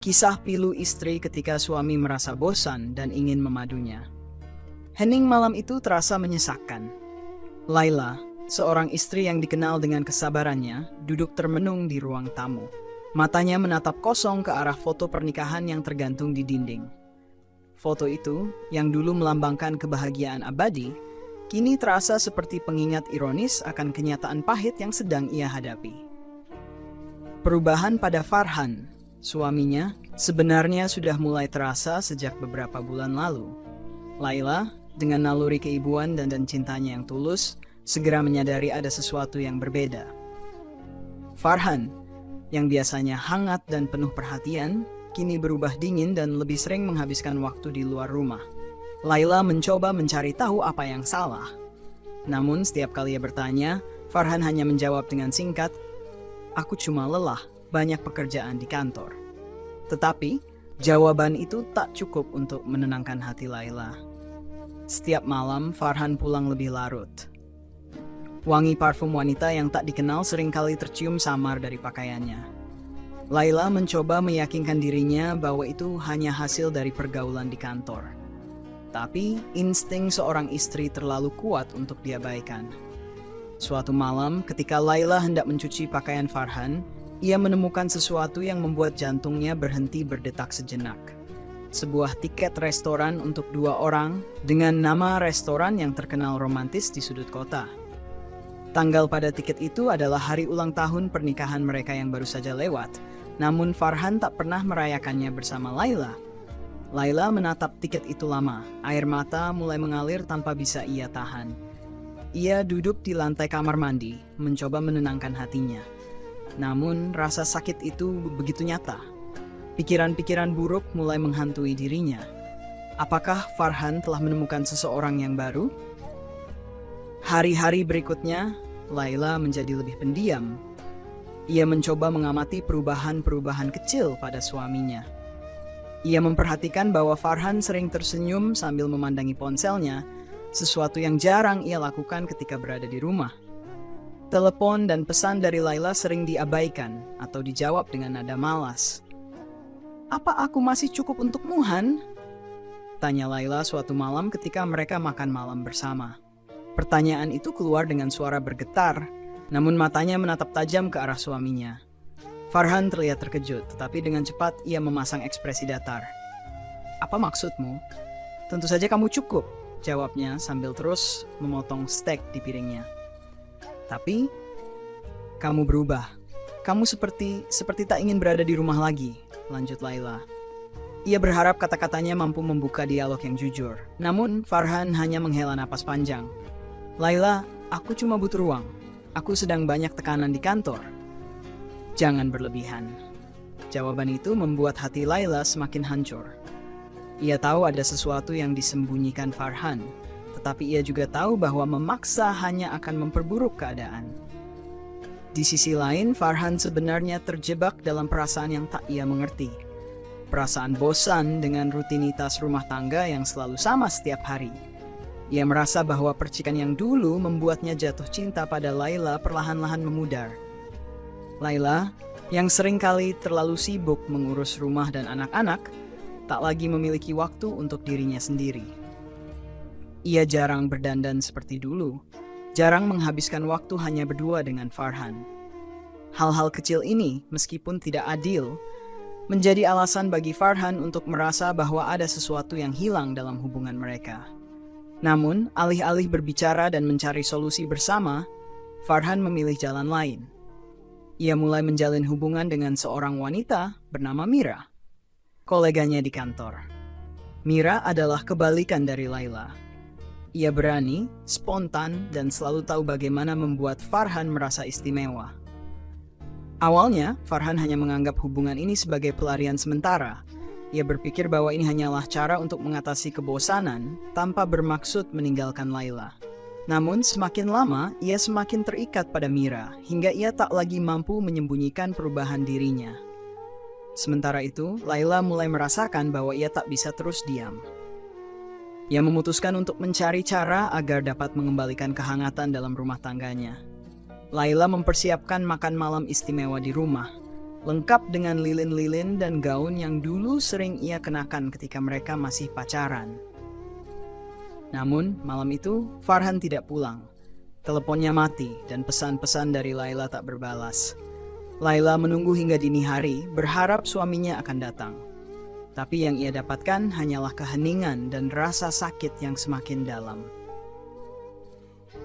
Kisah pilu istri ketika suami merasa bosan dan ingin memadunya. Hening malam itu terasa menyesakkan. Laila, seorang istri yang dikenal dengan kesabarannya, duduk termenung di ruang tamu. Matanya menatap kosong ke arah foto pernikahan yang tergantung di dinding. Foto itu, yang dulu melambangkan kebahagiaan abadi, kini terasa seperti pengingat ironis akan kenyataan pahit yang sedang ia hadapi. Perubahan pada Farhan, suaminya, sebenarnya sudah mulai terasa sejak beberapa bulan lalu. Laila, dengan naluri keibuan dan cintanya yang tulus, segera menyadari ada sesuatu yang berbeda. Farhan, yang biasanya hangat dan penuh perhatian, kini berubah dingin dan lebih sering menghabiskan waktu di luar rumah. Laila mencoba mencari tahu apa yang salah. Namun setiap kali ia bertanya, Farhan hanya menjawab dengan singkat, "Aku cuma lelah, banyak pekerjaan di kantor." Tetapi, jawaban itu tak cukup untuk menenangkan hati Laila. Setiap malam, Farhan pulang lebih larut. Wangi parfum wanita yang tak dikenal seringkali tercium samar dari pakaiannya. Laila mencoba meyakinkan dirinya bahwa itu hanya hasil dari pergaulan di kantor. Tapi, insting seorang istri terlalu kuat untuk diabaikan. Suatu malam, ketika Laila hendak mencuci pakaian Farhan, ia menemukan sesuatu yang membuat jantungnya berhenti berdetak sejenak. Sebuah tiket restoran untuk 2 orang dengan nama restoran yang terkenal romantis di sudut kota. Tanggal pada tiket itu adalah hari ulang tahun pernikahan mereka yang baru saja lewat, namun Farhan tak pernah merayakannya bersama Laila. Laila menatap tiket itu lama, air mata mulai mengalir tanpa bisa ia tahan. Ia duduk di lantai kamar mandi, mencoba menenangkan hatinya. Namun rasa sakit itu begitu nyata. Pikiran-pikiran buruk mulai menghantui dirinya. Apakah Farhan telah menemukan seseorang yang baru? Hari-hari berikutnya, Laila menjadi lebih pendiam. Ia mencoba mengamati perubahan-perubahan kecil pada suaminya. Ia memperhatikan bahwa Farhan sering tersenyum sambil memandangi ponselnya, sesuatu yang jarang ia lakukan ketika berada di rumah. Telepon dan pesan dari Laila sering diabaikan atau dijawab dengan nada malas. "Apa aku masih cukup untukmu, Han?" tanya Laila suatu malam ketika mereka makan malam bersama. Pertanyaan itu keluar dengan suara bergetar, namun matanya menatap tajam ke arah suaminya. Farhan terlihat terkejut, tetapi dengan cepat ia memasang ekspresi datar. "Apa maksudmu?" "Tentu saja kamu cukup," jawabnya sambil terus memotong steak di piringnya. "Tapi, kamu berubah. Kamu seperti tak ingin berada di rumah lagi," lanjut Laila. Ia berharap kata-katanya mampu membuka dialog yang jujur. Namun, Farhan hanya menghela napas panjang. "Laila, aku cuma butuh ruang. Aku sedang banyak tekanan di kantor." "Jangan berlebihan." Jawaban itu membuat hati Laila semakin hancur. Ia tahu ada sesuatu yang disembunyikan Farhan, tetapi ia juga tahu bahwa memaksa hanya akan memperburuk keadaan. Di sisi lain, Farhan sebenarnya terjebak dalam perasaan yang tak ia mengerti. Perasaan bosan dengan rutinitas rumah tangga yang selalu sama setiap hari. Ia merasa bahwa percikan yang dulu membuatnya jatuh cinta pada Laila perlahan-lahan memudar. Laila, yang seringkali terlalu sibuk mengurus rumah dan anak-anak, tak lagi memiliki waktu untuk dirinya sendiri. Ia jarang berdandan seperti dulu, jarang menghabiskan waktu hanya berdua dengan Farhan. Hal-hal kecil ini, meskipun tidak adil, menjadi alasan bagi Farhan untuk merasa bahwa ada sesuatu yang hilang dalam hubungan mereka. Namun, alih-alih berbicara dan mencari solusi bersama, Farhan memilih jalan lain. Ia mulai menjalin hubungan dengan seorang wanita bernama Mira, koleganya di kantor. Mira adalah kebalikan dari Laila. Ia berani, spontan, dan selalu tahu bagaimana membuat Farhan merasa istimewa. Awalnya, Farhan hanya menganggap hubungan ini sebagai pelarian sementara. Ia berpikir bahwa ini hanyalah cara untuk mengatasi kebosanan tanpa bermaksud meninggalkan Laila. Namun, semakin lama, ia semakin terikat pada Mira, hingga ia tak lagi mampu menyembunyikan perubahan dirinya. Sementara itu, Laila mulai merasakan bahwa ia tak bisa terus diam. Ia memutuskan untuk mencari cara agar dapat mengembalikan kehangatan dalam rumah tangganya. Laila mempersiapkan makan malam istimewa di rumah. lengkap dengan lilin-lilin dan gaun yang dulu sering ia kenakan ketika mereka masih pacaran. Namun, malam itu Farhan tidak pulang. Teleponnya mati dan pesan-pesan dari Laila tak berbalas. Laila menunggu hingga dini hari, berharap suaminya akan datang. Tapi yang ia dapatkan hanyalah keheningan dan rasa sakit yang semakin dalam.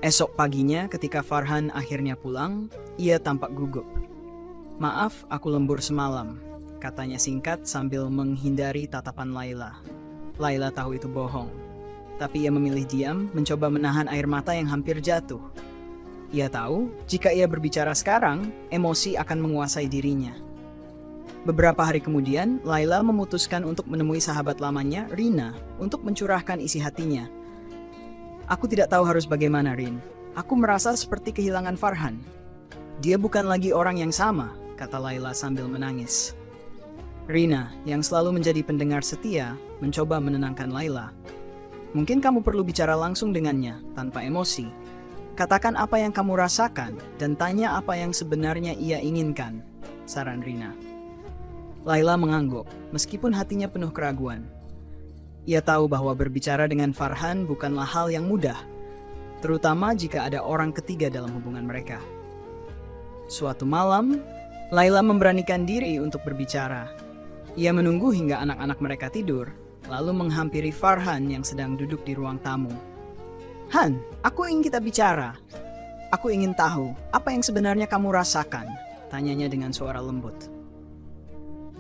Esok paginya ketika Farhan akhirnya pulang, ia tampak gugup. "Maaf, aku lembur semalam," katanya singkat sambil menghindari tatapan Laila. Laila tahu itu bohong, tapi ia memilih diam, mencoba menahan air mata yang hampir jatuh. Ia tahu, jika ia berbicara sekarang, emosi akan menguasai dirinya. Beberapa hari kemudian, Laila memutuskan untuk menemui sahabat lamanya, Rina, untuk mencurahkan isi hatinya. "Aku tidak tahu harus bagaimana, Rin. Aku merasa seperti kehilangan Farhan. Dia bukan lagi orang yang sama," kata Laila sambil menangis. Rina, yang selalu menjadi pendengar setia, mencoba menenangkan Laila. "Mungkin kamu perlu bicara langsung dengannya, tanpa emosi. Katakan apa yang kamu rasakan, dan tanya apa yang sebenarnya ia inginkan," saran Rina. Laila mengangguk, meskipun hatinya penuh keraguan. Ia tahu bahwa berbicara dengan Farhan bukanlah hal yang mudah, terutama jika ada orang ketiga dalam hubungan mereka. Suatu malam, Laila memberanikan diri untuk berbicara. Ia menunggu hingga anak-anak mereka tidur, lalu menghampiri Farhan yang sedang duduk di ruang tamu. "Han, aku ingin kita bicara. Aku ingin tahu apa yang sebenarnya kamu rasakan," tanyanya dengan suara lembut.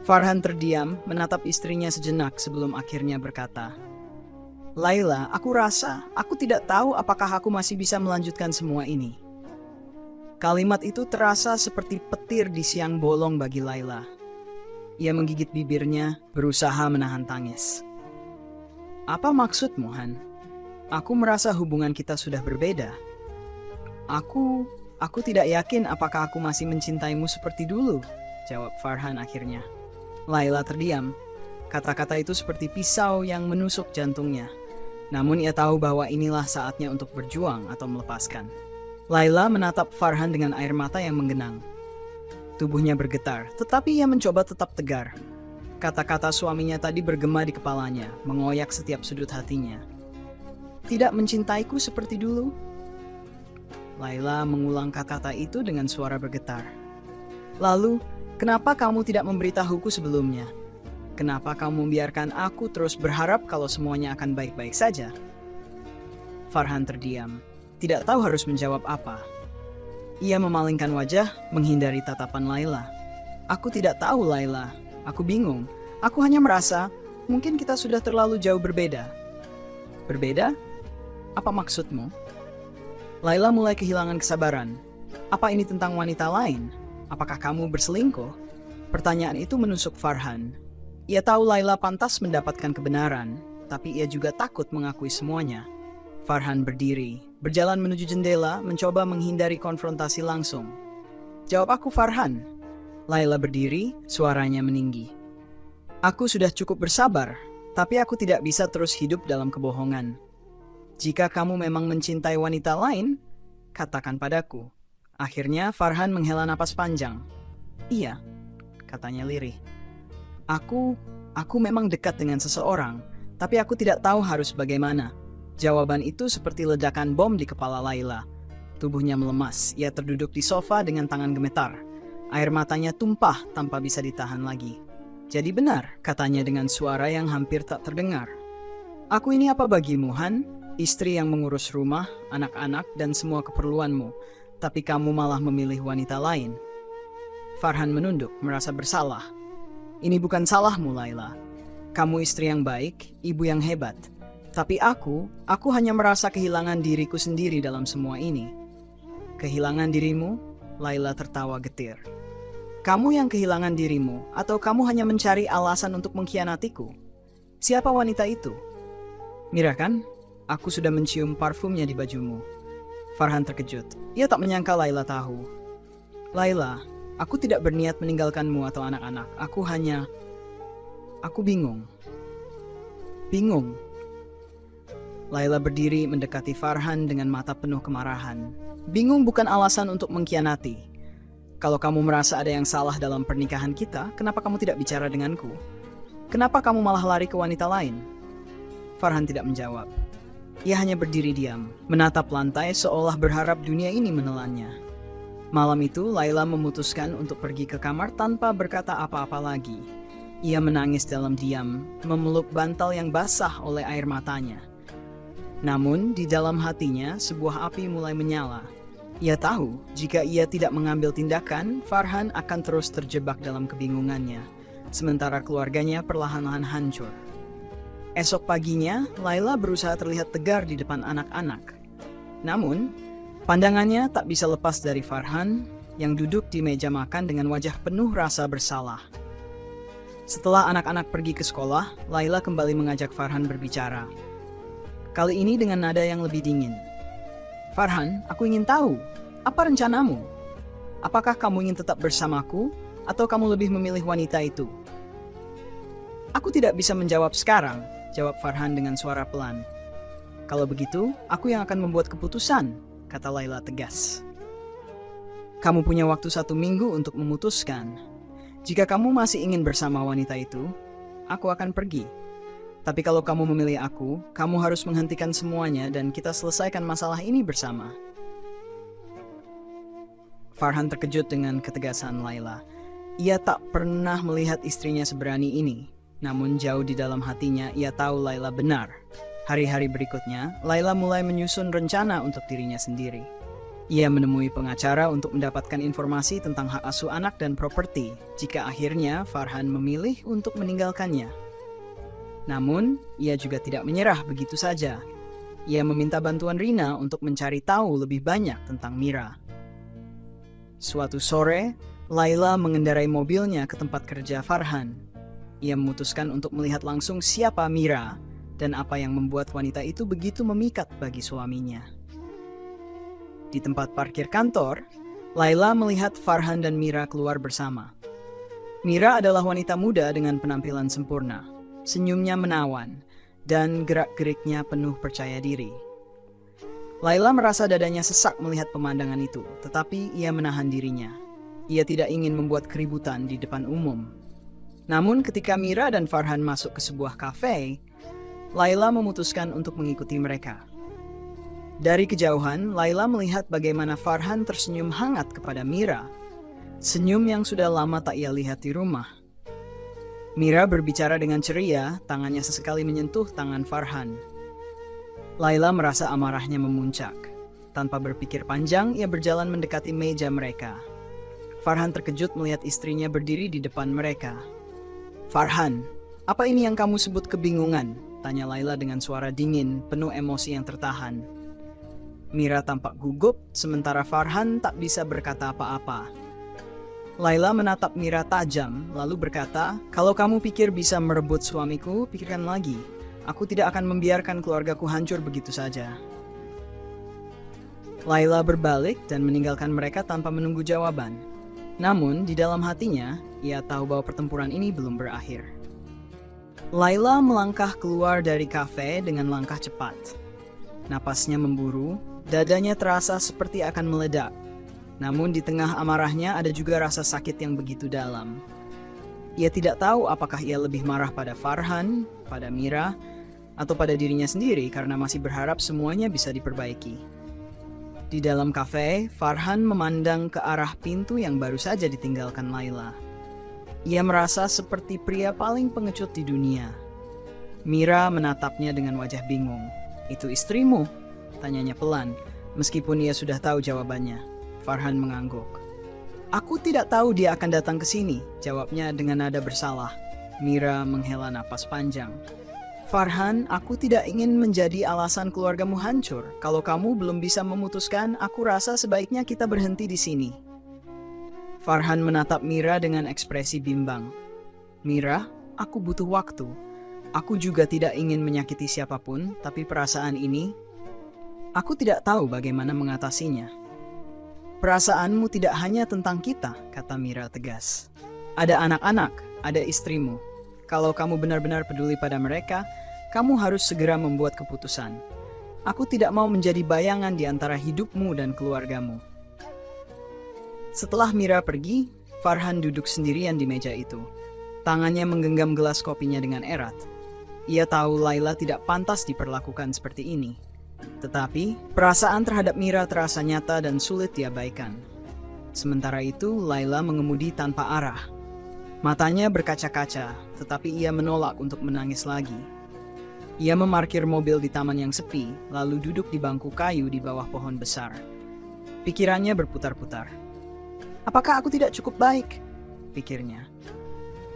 Farhan terdiam, menatap istrinya sejenak sebelum akhirnya berkata, "Laila, aku rasa aku tidak tahu apakah aku masih bisa melanjutkan semua ini." Kalimat itu terasa seperti petir di siang bolong bagi Laila. Ia menggigit bibirnya, berusaha menahan tangis. "Apa maksudmu, Han? Aku merasa hubungan kita sudah berbeda. Aku tidak yakin apakah aku masih mencintaimu seperti dulu," jawab Farhan akhirnya. Laila terdiam. Kata-kata itu seperti pisau yang menusuk jantungnya. Namun ia tahu bahwa inilah saatnya untuk berjuang atau melepaskan. Laila menatap Farhan dengan air mata yang menggenang. Tubuhnya bergetar, tetapi ia mencoba tetap tegar. Kata-kata suaminya tadi bergema di kepalanya, mengoyak setiap sudut hatinya. "Tidak mencintaiku seperti dulu?" Laila mengulang kata-kata itu dengan suara bergetar. "Lalu, kenapa kamu tidak memberitahuku sebelumnya? Kenapa kamu membiarkan aku terus berharap kalau semuanya akan baik-baik saja?" Farhan terdiam, tidak tahu harus menjawab apa. Ia memalingkan wajah, menghindari tatapan Laila. "Aku tidak tahu, Laila. Aku bingung. Aku hanya merasa, mungkin kita sudah terlalu jauh berbeda." "Berbeda? Apa maksudmu?" Laila mulai kehilangan kesabaran. "Apa ini tentang wanita lain? Apakah kamu berselingkuh?" Pertanyaan itu menusuk Farhan. Ia tahu Laila pantas mendapatkan kebenaran, tapi ia juga takut mengakui semuanya. Farhan berdiri, berjalan menuju jendela, mencoba menghindari konfrontasi langsung. "Jawab aku, Farhan." Laila berdiri, suaranya meninggi. "Aku sudah cukup bersabar, tapi aku tidak bisa terus hidup dalam kebohongan. Jika kamu memang mencintai wanita lain, katakan padaku." Akhirnya Farhan menghela napas panjang. "Iya," katanya lirih. Aku memang dekat dengan seseorang, tapi aku tidak tahu harus bagaimana." Jawaban itu seperti ledakan bom di kepala Laila. Tubuhnya melemas, ia terduduk di sofa dengan tangan gemetar. Air matanya tumpah tanpa bisa ditahan lagi. "Jadi benar," katanya dengan suara yang hampir tak terdengar. "Aku ini apa bagimu, Han? Istri yang mengurus rumah, anak-anak, dan semua keperluanmu. Tapi kamu malah memilih wanita lain." Farhan menunduk, merasa bersalah. "Ini bukan salahmu, Laila. Kamu istri yang baik, ibu yang hebat. Tapi aku hanya merasa kehilangan diriku sendiri dalam semua ini." "Kehilangan dirimu?" Laila tertawa getir. "Kamu yang kehilangan dirimu, atau kamu hanya mencari alasan untuk mengkhianatiku? Siapa wanita itu?" "Mira kan? Aku sudah mencium parfumnya di bajumu." Farhan terkejut. Ia tak menyangka Laila tahu. "Laila, aku tidak berniat meninggalkanmu atau anak-anak. Aku bingung." "Bingung?" Laila berdiri mendekati Farhan dengan mata penuh kemarahan. "Bingung bukan alasan untuk mengkhianati. Kalau kamu merasa ada yang salah dalam pernikahan kita, kenapa kamu tidak bicara denganku? Kenapa kamu malah lari ke wanita lain? Farhan tidak menjawab. Ia hanya berdiri diam, menatap lantai seolah berharap dunia ini menelannya. Malam itu, Laila memutuskan untuk pergi ke kamar tanpa berkata apa-apa lagi. Ia menangis dalam diam, memeluk bantal yang basah oleh air matanya. Namun, di dalam hatinya, sebuah api mulai menyala. Ia tahu, jika ia tidak mengambil tindakan, Farhan akan terus terjebak dalam kebingungannya, sementara keluarganya perlahan-lahan hancur. Esok paginya, Laila berusaha terlihat tegar di depan anak-anak. Namun, pandangannya tak bisa lepas dari Farhan, yang duduk di meja makan dengan wajah penuh rasa bersalah. Setelah anak-anak pergi ke sekolah, Laila kembali mengajak Farhan berbicara. Kali ini dengan nada yang lebih dingin. Farhan, aku ingin tahu, apa rencanamu? Apakah kamu ingin tetap bersamaku, atau kamu lebih memilih wanita itu? Aku tidak bisa menjawab sekarang, jawab Farhan dengan suara pelan. Kalau begitu, aku yang akan membuat keputusan, kata Laila tegas. Kamu punya waktu 1 minggu untuk memutuskan. Jika kamu masih ingin bersama wanita itu, aku akan pergi. Tapi kalau kamu memilih aku, kamu harus menghentikan semuanya dan kita selesaikan masalah ini bersama. Farhan terkejut dengan ketegasan Laila. Ia tak pernah melihat istrinya seberani ini. Namun jauh di dalam hatinya, ia tahu Laila benar. Hari-hari berikutnya, Laila mulai menyusun rencana untuk dirinya sendiri. Ia menemui pengacara untuk mendapatkan informasi tentang hak asuh anak dan properti, jika akhirnya Farhan memilih untuk meninggalkannya. Namun, ia juga tidak menyerah begitu saja. Ia meminta bantuan Rina untuk mencari tahu lebih banyak tentang Mira. Suatu sore, Laila mengendarai mobilnya ke tempat kerja Farhan. Ia memutuskan untuk melihat langsung siapa Mira dan apa yang membuat wanita itu begitu memikat bagi suaminya. Di tempat parkir kantor, Laila melihat Farhan dan Mira keluar bersama. Mira adalah wanita muda dengan penampilan sempurna. Senyumnya menawan, dan gerak-geriknya penuh percaya diri. Laila merasa dadanya sesak melihat pemandangan itu, tetapi ia menahan dirinya. Ia tidak ingin membuat keributan di depan umum. Namun ketika Mira dan Farhan masuk ke sebuah kafe, Laila memutuskan untuk mengikuti mereka. Dari kejauhan, Laila melihat bagaimana Farhan tersenyum hangat kepada Mira. Senyum yang sudah lama tak ia lihat di rumah. Mira berbicara dengan ceria, tangannya sesekali menyentuh tangan Farhan. Laila merasa amarahnya memuncak. Tanpa berpikir panjang, ia berjalan mendekati meja mereka. Farhan terkejut melihat istrinya berdiri di depan mereka. Farhan, apa ini yang kamu sebut kebingungan? Tanya Laila dengan suara dingin, penuh emosi yang tertahan. Mira tampak gugup, sementara Farhan tak bisa berkata apa-apa. Laila menatap Mira tajam, lalu berkata, kalau kamu pikir bisa merebut suamiku, pikirkan lagi. Aku tidak akan membiarkan keluargaku hancur begitu saja. Laila berbalik dan meninggalkan mereka tanpa menunggu jawaban. Namun, di dalam hatinya, ia tahu bahwa pertempuran ini belum berakhir. Laila melangkah keluar dari kafe dengan langkah cepat. Napasnya memburu, dadanya terasa seperti akan meledak. Namun di tengah amarahnya ada juga rasa sakit yang begitu dalam. Ia tidak tahu apakah ia lebih marah pada Farhan, pada Mira, atau pada dirinya sendiri karena masih berharap semuanya bisa diperbaiki. Di dalam kafe, Farhan memandang ke arah pintu yang baru saja ditinggalkan Laila. Ia merasa seperti pria paling pengecut di dunia. Mira menatapnya dengan wajah bingung. Itu istrimu? Tanyanya pelan, meskipun ia sudah tahu jawabannya. Farhan mengangguk. Aku tidak tahu dia akan datang ke sini, jawabnya dengan nada bersalah. Mira menghela napas panjang. Farhan, aku tidak ingin menjadi alasan keluargamu hancur. Kalau kamu belum bisa memutuskan, aku rasa sebaiknya kita berhenti di sini. Farhan menatap Mira dengan ekspresi bimbang. Mira, aku butuh waktu. Aku juga tidak ingin menyakiti siapapun, tapi perasaan ini, aku tidak tahu bagaimana mengatasinya. Perasaanmu tidak hanya tentang kita, kata Mira tegas. Ada anak-anak, ada istrimu. Kalau kamu benar-benar peduli pada mereka, kamu harus segera membuat keputusan. Aku tidak mau menjadi bayangan di antara hidupmu dan keluargamu. Setelah Mira pergi, Farhan duduk sendirian di meja itu. Tangannya menggenggam gelas kopinya dengan erat. Ia tahu Laila tidak pantas diperlakukan seperti ini. Tetapi, perasaan terhadap Mira terasa nyata dan sulit diabaikan. Sementara itu, Laila mengemudi tanpa arah. Matanya berkaca-kaca, tetapi ia menolak untuk menangis lagi. Ia memarkir mobil di taman yang sepi, lalu duduk di bangku kayu di bawah pohon besar. Pikirannya berputar-putar. Apakah aku tidak cukup baik? Pikirnya.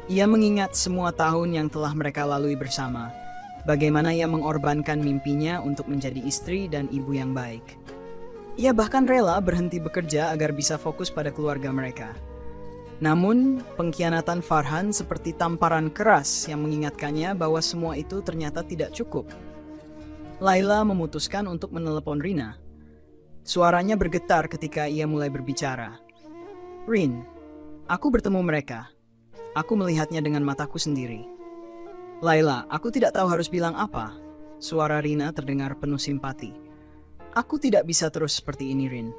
Ia mengingat semua tahun yang telah mereka lalui bersama. Bagaimana ia mengorbankan mimpinya untuk menjadi istri dan ibu yang baik. Ia bahkan rela berhenti bekerja agar bisa fokus pada keluarga mereka. Namun, pengkhianatan Farhan seperti tamparan keras yang mengingatkannya bahwa semua itu ternyata tidak cukup. Laila memutuskan untuk menelepon Rina. Suaranya bergetar ketika ia mulai berbicara. Rin, aku bertemu mereka. Aku melihatnya dengan mataku sendiri. Laila, aku tidak tahu harus bilang apa. Suara Rina terdengar penuh simpati. Aku tidak bisa terus seperti ini, Rin.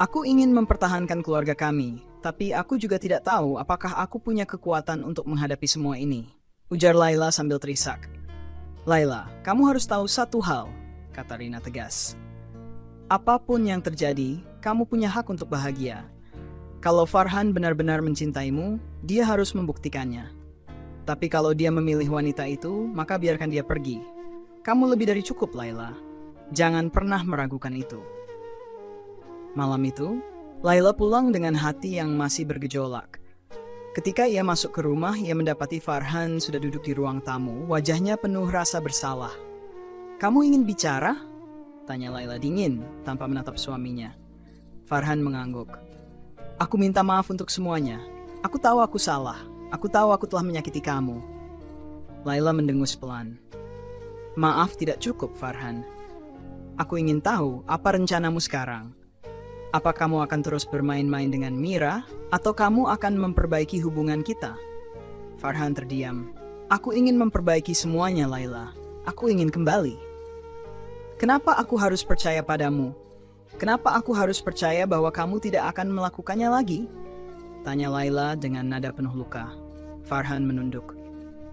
Aku ingin mempertahankan keluarga kami, tapi aku juga tidak tahu apakah aku punya kekuatan untuk menghadapi semua ini. Ujar Laila sambil terisak. Laila, kamu harus tahu satu hal, kata Rina tegas. Apapun yang terjadi, kamu punya hak untuk bahagia. Kalau Farhan benar-benar mencintaimu, dia harus membuktikannya. Tapi kalau dia memilih wanita itu, maka biarkan dia pergi. Kamu lebih dari cukup, Laila. Jangan pernah meragukan itu. Malam itu, Laila pulang dengan hati yang masih bergejolak. Ketika ia masuk ke rumah, ia mendapati Farhan sudah duduk di ruang tamu, wajahnya penuh rasa bersalah. Kamu ingin bicara? Tanya Laila dingin, tanpa menatap suaminya. Farhan mengangguk. Aku minta maaf untuk semuanya. Aku tahu aku salah. Aku tahu aku telah menyakiti kamu. Laila mendengus pelan. Maaf tidak cukup, Farhan. Aku ingin tahu apa rencanamu sekarang. Apa kamu akan terus bermain-main dengan Mira, atau kamu akan memperbaiki hubungan kita? Farhan terdiam. Aku ingin memperbaiki semuanya, Laila. Aku ingin kembali. Kenapa aku harus percaya padamu? Kenapa aku harus percaya bahwa kamu tidak akan melakukannya lagi? Tanya Laila dengan nada penuh luka. Farhan menunduk.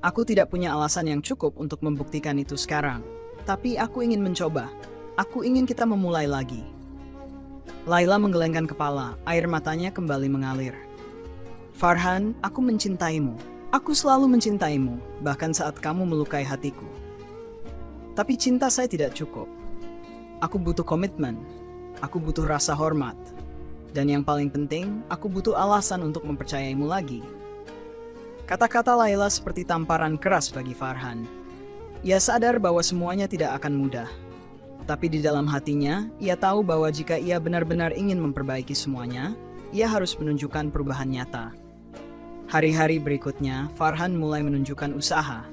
Aku tidak punya alasan yang cukup untuk membuktikan itu sekarang. Tapi aku ingin mencoba. Aku ingin kita memulai lagi. Laila menggelengkan kepala, air matanya kembali mengalir. Farhan, aku mencintaimu. Aku selalu mencintaimu, bahkan saat kamu melukai hatiku. Tapi cinta saya tidak cukup. Aku butuh komitmen. Aku butuh rasa hormat. Dan yang paling penting, aku butuh alasan untuk mempercayaimu lagi. Kata-kata Laila seperti tamparan keras bagi Farhan. Ia sadar bahwa semuanya tidak akan mudah. Tapi di dalam hatinya, ia tahu bahwa jika ia benar-benar ingin memperbaiki semuanya, ia harus menunjukkan perubahan nyata. Hari-hari berikutnya, Farhan mulai menunjukkan usaha.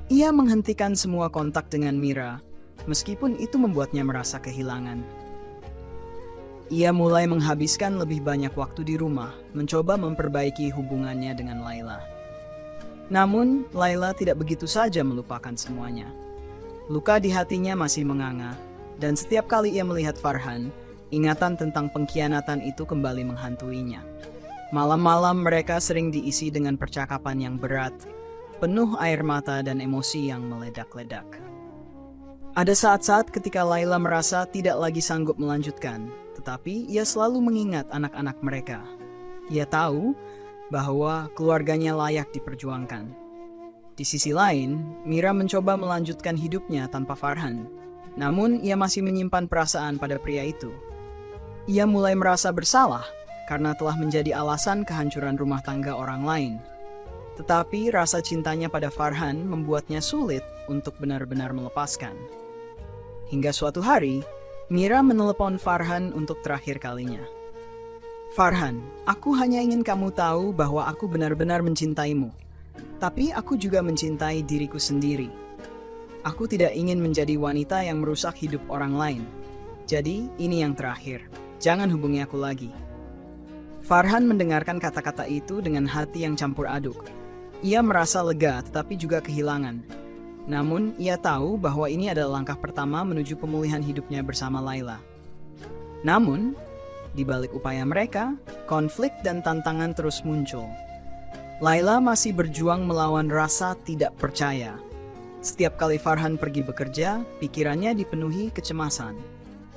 Ia menghentikan semua kontak dengan Mira, meskipun itu membuatnya merasa kehilangan. Ia mulai menghabiskan lebih banyak waktu di rumah, mencoba memperbaiki hubungannya dengan Laila. Namun, Laila tidak begitu saja melupakan semuanya. Luka di hatinya masih menganga, dan setiap kali ia melihat Farhan, ingatan tentang pengkhianatan itu kembali menghantuinya. Malam-malam mereka sering diisi dengan percakapan yang berat, penuh air mata dan emosi yang meledak-ledak. Ada saat-saat ketika Laila merasa tidak lagi sanggup melanjutkan, tetapi ia selalu mengingat anak-anak mereka. Ia tahu bahwa keluarganya layak diperjuangkan. Di sisi lain, Mira mencoba melanjutkan hidupnya tanpa Farhan. Namun, ia masih menyimpan perasaan pada pria itu. Ia mulai merasa bersalah karena telah menjadi alasan kehancuran rumah tangga orang lain. Tetapi rasa cintanya pada Farhan membuatnya sulit untuk benar-benar melepaskan. Hingga suatu hari, Mira menelepon Farhan untuk terakhir kalinya. Farhan, aku hanya ingin kamu tahu bahwa aku benar-benar mencintaimu. Tapi aku juga mencintai diriku sendiri. Aku tidak ingin menjadi wanita yang merusak hidup orang lain. Jadi, ini yang terakhir. Jangan hubungi aku lagi. Farhan mendengarkan kata-kata itu dengan hati yang campur aduk. Ia merasa lega tetapi juga kehilangan. Namun, ia tahu bahwa ini adalah langkah pertama menuju pemulihan hidupnya bersama Laila. Namun, Di balik upaya mereka, konflik dan tantangan terus muncul. Laila masih berjuang melawan rasa tidak percaya. Setiap kali Farhan pergi bekerja, pikirannya dipenuhi kecemasan.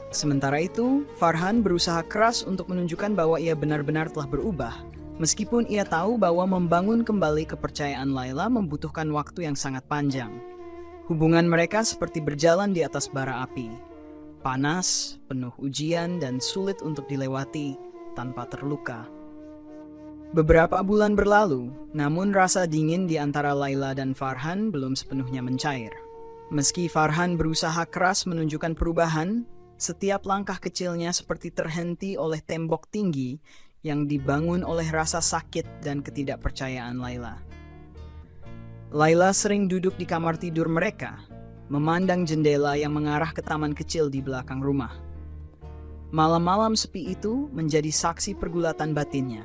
Sementara itu, Farhan berusaha keras untuk menunjukkan bahwa ia benar-benar telah berubah, meskipun ia tahu bahwa membangun kembali kepercayaan Laila membutuhkan waktu yang sangat panjang. Hubungan mereka seperti berjalan di atas bara api. Panas, penuh ujian, dan sulit untuk dilewati tanpa terluka. Beberapa bulan berlalu, namun rasa dingin di antara Laila dan Farhan belum sepenuhnya mencair. Meski Farhan berusaha keras menunjukkan perubahan, setiap langkah kecilnya seperti terhenti oleh tembok tinggi yang dibangun oleh rasa sakit dan ketidakpercayaan Laila. Laila sering duduk di kamar tidur mereka, memandang jendela yang mengarah ke taman kecil di belakang rumah. Malam-malam sepi itu menjadi saksi pergulatan batinnya.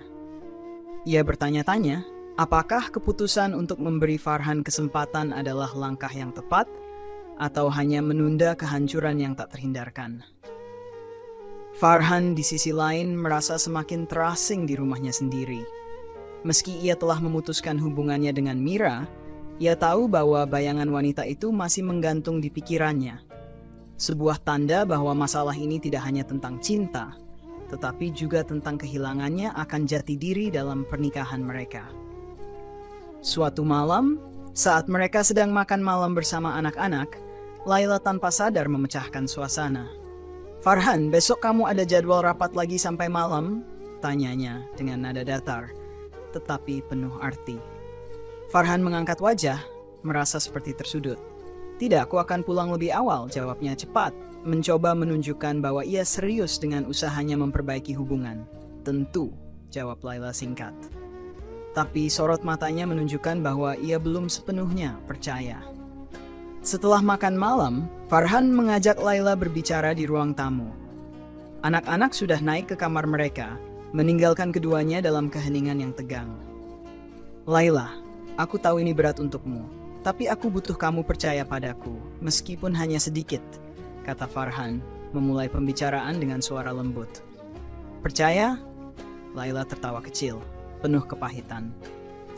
Ia bertanya-tanya, apakah keputusan untuk memberi Farhan kesempatan adalah langkah yang tepat, atau hanya menunda kehancuran yang tak terhindarkan. Farhan di sisi lain merasa semakin terasing di rumahnya sendiri. Meski ia telah memutuskan hubungannya dengan Mira, ia tahu bahwa bayangan wanita itu masih menggantung di pikirannya. Sebuah tanda bahwa masalah ini tidak hanya tentang cinta, tetapi juga tentang kehilangannya akan jati diri dalam pernikahan mereka. Suatu malam, saat mereka sedang makan malam bersama anak-anak, Laila tanpa sadar memecahkan suasana. "Farhan, besok kamu ada jadwal rapat lagi sampai malam?" tanyanya dengan nada datar, tetapi penuh arti. Farhan mengangkat wajah, merasa seperti tersudut. "Tidak, aku akan pulang lebih awal," jawabnya cepat, mencoba menunjukkan bahwa ia serius dengan usahanya memperbaiki hubungan. "Tentu," jawab Laila singkat. Tapi sorot matanya menunjukkan bahwa ia belum sepenuhnya percaya. Setelah makan malam, Farhan mengajak Laila berbicara di ruang tamu. Anak-anak sudah naik ke kamar mereka, meninggalkan keduanya dalam keheningan yang tegang. "Laila, aku tahu ini berat untukmu, tapi aku butuh kamu percaya padaku, meskipun hanya sedikit," kata Farhan, memulai pembicaraan dengan suara lembut. "Percaya?" Laila tertawa kecil, penuh kepahitan.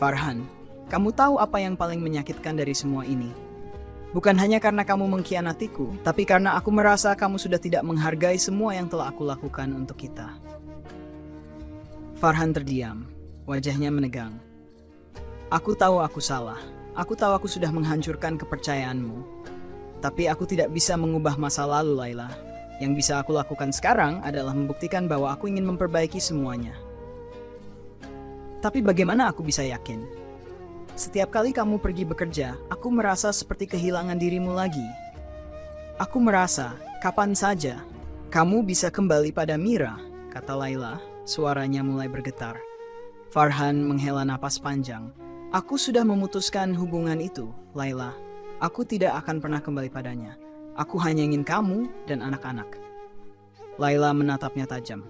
"Farhan, kamu tahu apa yang paling menyakitkan dari semua ini? Bukan hanya karena kamu mengkhianatiku, tapi karena aku merasa kamu sudah tidak menghargai semua yang telah aku lakukan untuk kita." Farhan terdiam, wajahnya menegang. "Aku tahu aku salah. Aku tahu aku sudah menghancurkan kepercayaanmu. Tapi aku tidak bisa mengubah masa lalu, Laila. Yang bisa aku lakukan sekarang adalah membuktikan bahwa aku ingin memperbaiki semuanya." "Tapi bagaimana aku bisa yakin? Setiap kali kamu pergi bekerja, aku merasa seperti kehilangan dirimu lagi. Aku merasa, kapan saja kamu bisa kembali pada Mira," kata Laila, suaranya mulai bergetar. Farhan menghela napas panjang. "Aku sudah memutuskan hubungan itu, Laila. Aku tidak akan pernah kembali padanya. Aku hanya ingin kamu dan anak-anak." Laila menatapnya tajam.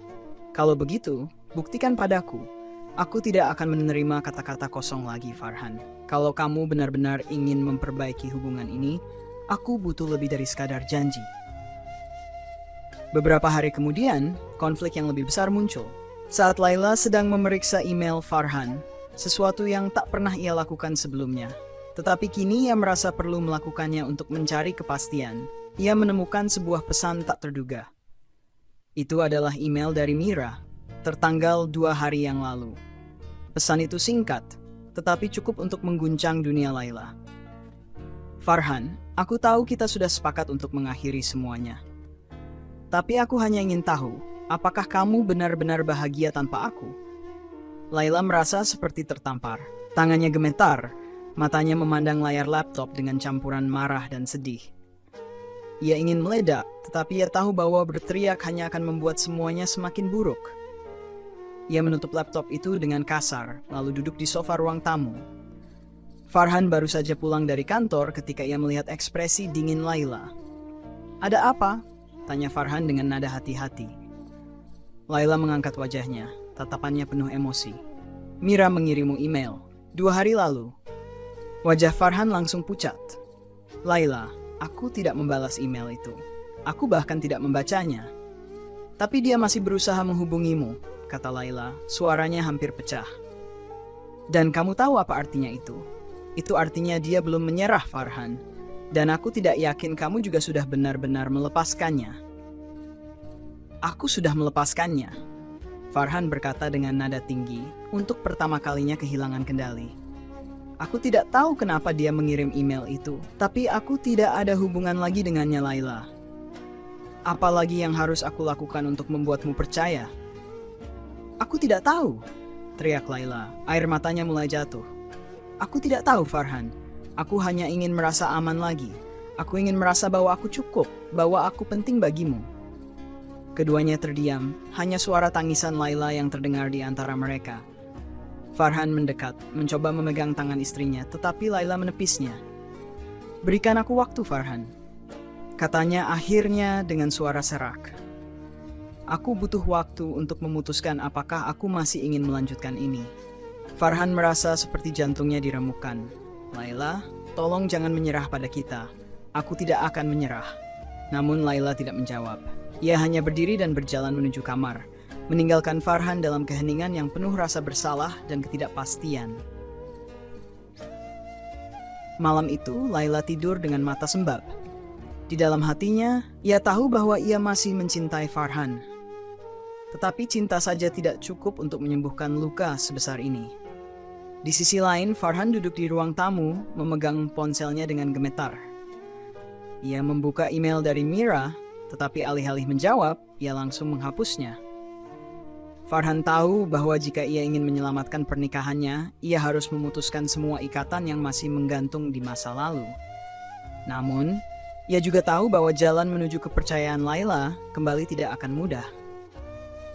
"Kalau begitu, buktikan padaku. Aku tidak akan menerima kata-kata kosong lagi, Farhan. Kalau kamu benar-benar ingin memperbaiki hubungan ini, aku butuh lebih dari sekadar janji." Beberapa hari kemudian, konflik yang lebih besar muncul. Saat Laila sedang memeriksa email Farhan, sesuatu yang tak pernah ia lakukan sebelumnya. Tetapi kini ia merasa perlu melakukannya untuk mencari kepastian. Ia menemukan sebuah pesan tak terduga. Itu adalah email dari Mira, tertanggal 2 hari yang lalu. Pesan itu singkat, tetapi cukup untuk mengguncang dunia Laila. "Farhan, aku tahu kita sudah sepakat untuk mengakhiri semuanya. Tapi aku hanya ingin tahu, apakah kamu benar-benar bahagia tanpa aku?" Laila merasa seperti tertampar. Tangannya gemetar, matanya memandang layar laptop dengan campuran marah dan sedih. Ia ingin meledak, tetapi ia tahu bahwa berteriak hanya akan membuat semuanya semakin buruk. Ia menutup laptop itu dengan kasar, lalu duduk di sofa ruang tamu. Farhan baru saja pulang dari kantor ketika ia melihat ekspresi dingin Laila. "Ada apa?" tanya Farhan dengan nada hati-hati. Laila mengangkat wajahnya, tatapannya penuh emosi. "Mira mengirimu email 2 hari lalu." Wajah Farhan langsung pucat. "Laila, aku tidak membalas email itu. Aku bahkan tidak membacanya." Tapi dia masih berusaha menghubungimu, kata Laila, suaranya hampir pecah. Dan kamu tahu apa artinya itu? Itu artinya dia belum menyerah, Farhan. Dan aku tidak yakin kamu juga sudah benar-benar melepaskannya. Aku sudah melepaskannya, Farhan berkata dengan nada tinggi, untuk pertama kalinya kehilangan kendali. Aku tidak tahu kenapa dia mengirim email itu, tapi aku tidak ada hubungan lagi dengannya, Laila. Apalagi yang harus aku lakukan untuk membuatmu percaya? Aku tidak tahu, teriak Laila, air matanya mulai jatuh. Aku tidak tahu, Farhan. Aku hanya ingin merasa aman lagi. Aku ingin merasa bahwa aku cukup, bahwa aku penting bagimu. Keduanya terdiam, hanya suara tangisan Laila yang terdengar di antara mereka. Farhan mendekat, mencoba memegang tangan istrinya, tetapi Laila menepisnya. Berikan aku waktu, Farhan, katanya akhirnya dengan suara serak. Aku butuh waktu untuk memutuskan apakah aku masih ingin melanjutkan ini. Farhan merasa seperti jantungnya diremukkan. Laila, tolong jangan menyerah pada kita. Aku tidak akan menyerah. Namun Laila tidak menjawab. Ia hanya berdiri dan berjalan menuju kamar, meninggalkan Farhan dalam keheningan yang penuh rasa bersalah dan ketidakpastian. Malam itu, Laila tidur dengan mata sembab. Di dalam hatinya, ia tahu bahwa ia masih mencintai Farhan. Tetapi cinta saja tidak cukup untuk menyembuhkan luka sebesar ini. Di sisi lain, Farhan duduk di ruang tamu, memegang ponselnya dengan gemetar. Ia membuka email dari Mira, tetapi alih-alih menjawab, ia langsung menghapusnya. Farhan tahu bahwa jika ia ingin menyelamatkan pernikahannya, ia harus memutuskan semua ikatan yang masih menggantung di masa lalu. Namun, ia juga tahu bahwa jalan menuju kepercayaan Laila kembali tidak akan mudah.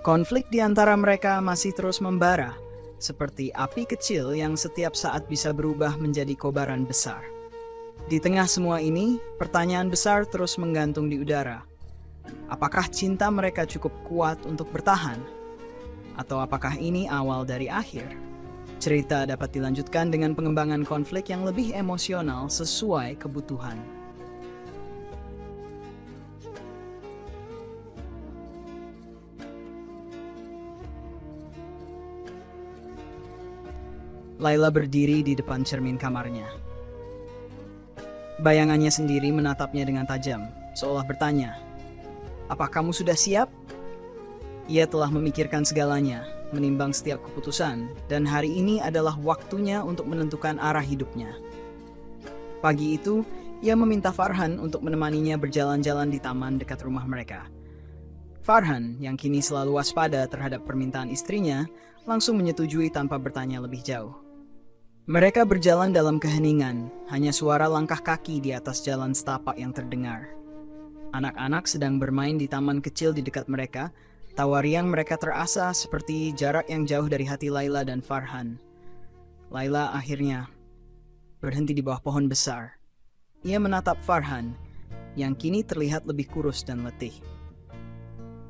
Konflik di antara mereka masih terus membara, seperti api kecil yang setiap saat bisa berubah menjadi kobaran besar. Di tengah semua ini, pertanyaan besar terus menggantung di udara. Apakah cinta mereka cukup kuat untuk bertahan? Atau apakah ini awal dari akhir? Cerita dapat dilanjutkan dengan pengembangan konflik yang lebih emosional sesuai kebutuhan. Laila berdiri di depan cermin kamarnya. Bayangannya sendiri menatapnya dengan tajam, seolah bertanya, "Apa kamu sudah siap?" Ia telah memikirkan segalanya, menimbang setiap keputusan, dan hari ini adalah waktunya untuk menentukan arah hidupnya. Pagi itu, ia meminta Farhan untuk menemaninya berjalan-jalan di taman dekat rumah mereka. Farhan, yang kini selalu waspada terhadap permintaan istrinya, langsung menyetujui tanpa bertanya lebih jauh. Mereka berjalan dalam keheningan, hanya suara langkah kaki di atas jalan setapak yang terdengar. Anak-anak sedang bermain di taman kecil di dekat mereka. Tawa riang mereka terasa seperti jarak yang jauh dari hati Laila dan Farhan. Laila akhirnya berhenti di bawah pohon besar. Ia menatap Farhan, yang kini terlihat lebih kurus dan letih.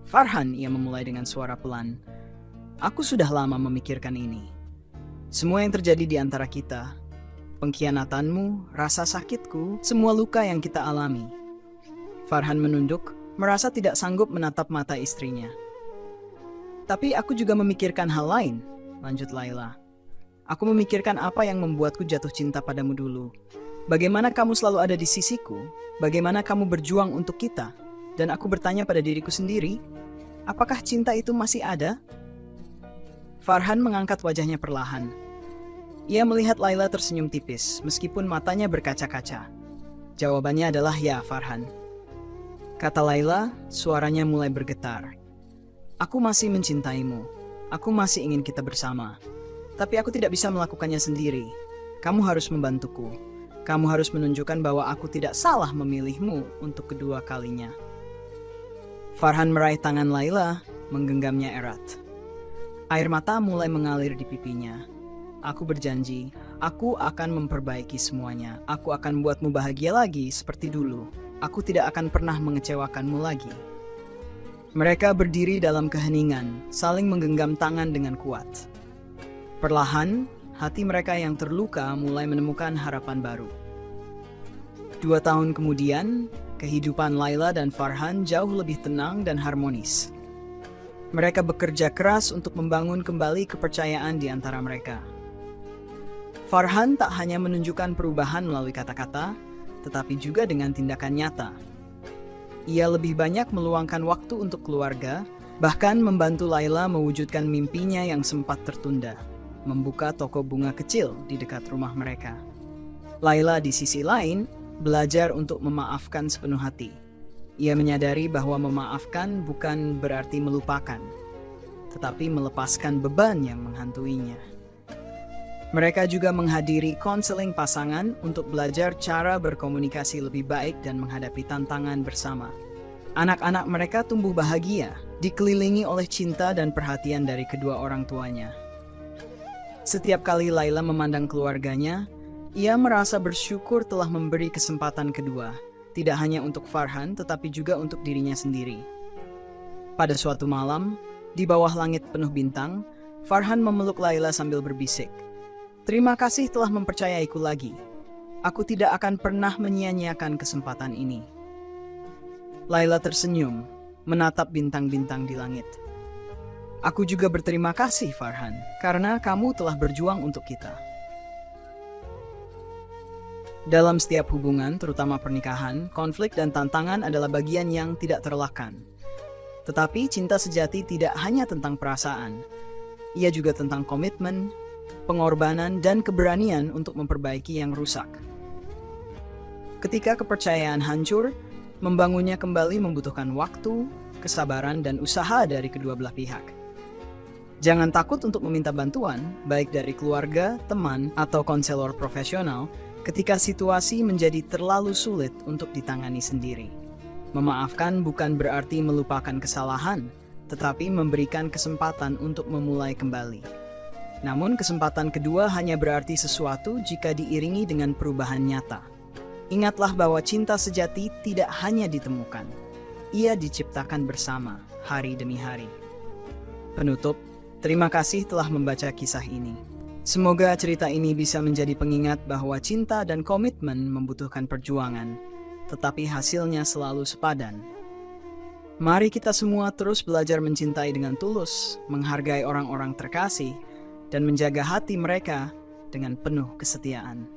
"Farhan," ia memulai dengan suara pelan, "aku sudah lama memikirkan ini. Semua yang terjadi di antara kita, pengkhianatanmu, rasa sakitku, semua luka yang kita alami." Farhan menunduk, merasa tidak sanggup menatap mata istrinya. "Tapi aku juga memikirkan hal lain," lanjut Laila. "Aku memikirkan apa yang membuatku jatuh cinta padamu dulu. Bagaimana kamu selalu ada di sisiku, bagaimana kamu berjuang untuk kita, dan aku bertanya pada diriku sendiri, apakah cinta itu masih ada?" Farhan mengangkat wajahnya perlahan. Ia melihat Laila tersenyum tipis, meskipun matanya berkaca-kaca. Jawabannya adalah ya, Farhan. Kata Laila, suaranya mulai bergetar. "Aku masih mencintaimu. Aku masih ingin kita bersama. Tapi aku tidak bisa melakukannya sendiri. Kamu harus membantuku. Kamu harus menunjukkan bahwa aku tidak salah memilihmu untuk kedua kalinya." Farhan meraih tangan Laila, menggenggamnya erat. Air mata mulai mengalir di pipinya. "Aku berjanji, aku akan memperbaiki semuanya. Aku akan membuatmu bahagia lagi seperti dulu. Aku tidak akan pernah mengecewakanmu lagi." Mereka berdiri dalam keheningan, saling menggenggam tangan dengan kuat. Perlahan, hati mereka yang terluka mulai menemukan harapan baru. 2 tahun kemudian, kehidupan Laila dan Farhan jauh lebih tenang dan harmonis. Mereka bekerja keras untuk membangun kembali kepercayaan di antara mereka. Farhan tak hanya menunjukkan perubahan melalui kata-kata, tetapi juga dengan tindakan nyata. Ia lebih banyak meluangkan waktu untuk keluarga, bahkan membantu Laila mewujudkan mimpinya yang sempat tertunda, membuka toko bunga kecil di dekat rumah mereka. Laila di sisi lain, belajar untuk memaafkan sepenuh hati. Ia menyadari bahwa memaafkan bukan berarti melupakan, tetapi melepaskan beban yang menghantuinya. Mereka juga menghadiri konseling pasangan untuk belajar cara berkomunikasi lebih baik dan menghadapi tantangan bersama. Anak-anak mereka tumbuh bahagia, dikelilingi oleh cinta dan perhatian dari kedua orang tuanya. Setiap kali Laila memandang keluarganya, ia merasa bersyukur telah memberi kesempatan kedua, tidak hanya untuk Farhan tetapi juga untuk dirinya sendiri. Pada suatu malam, di bawah langit penuh bintang, Farhan memeluk Laila sambil berbisik, "Terima kasih telah mempercayaiku lagi. Aku tidak akan pernah menyia-nyiakan kesempatan ini." Laila tersenyum, menatap bintang-bintang di langit. "Aku juga berterima kasih, Farhan, karena kamu telah berjuang untuk kita." Dalam setiap hubungan, terutama pernikahan, konflik dan tantangan adalah bagian yang tidak terelakkan. Tetapi cinta sejati tidak hanya tentang perasaan. Ia juga tentang komitmen, pengorbanan, dan keberanian untuk memperbaiki yang rusak. Ketika kepercayaan hancur, membangunnya kembali membutuhkan waktu, kesabaran, dan usaha dari kedua belah pihak. Jangan takut untuk meminta bantuan, baik dari keluarga, teman, atau konselor profesional, ketika situasi menjadi terlalu sulit untuk ditangani sendiri. Memaafkan bukan berarti melupakan kesalahan, tetapi memberikan kesempatan untuk memulai kembali. Namun kesempatan kedua hanya berarti sesuatu jika diiringi dengan perubahan nyata. Ingatlah bahwa cinta sejati tidak hanya ditemukan. Ia diciptakan bersama, hari demi hari. Penutup, terima kasih telah membaca kisah ini. Semoga cerita ini bisa menjadi pengingat bahwa cinta dan komitmen membutuhkan perjuangan, tetapi hasilnya selalu sepadan. Mari kita semua terus belajar mencintai dengan tulus, menghargai orang-orang terkasih, dan menjaga hati mereka dengan penuh kesetiaan.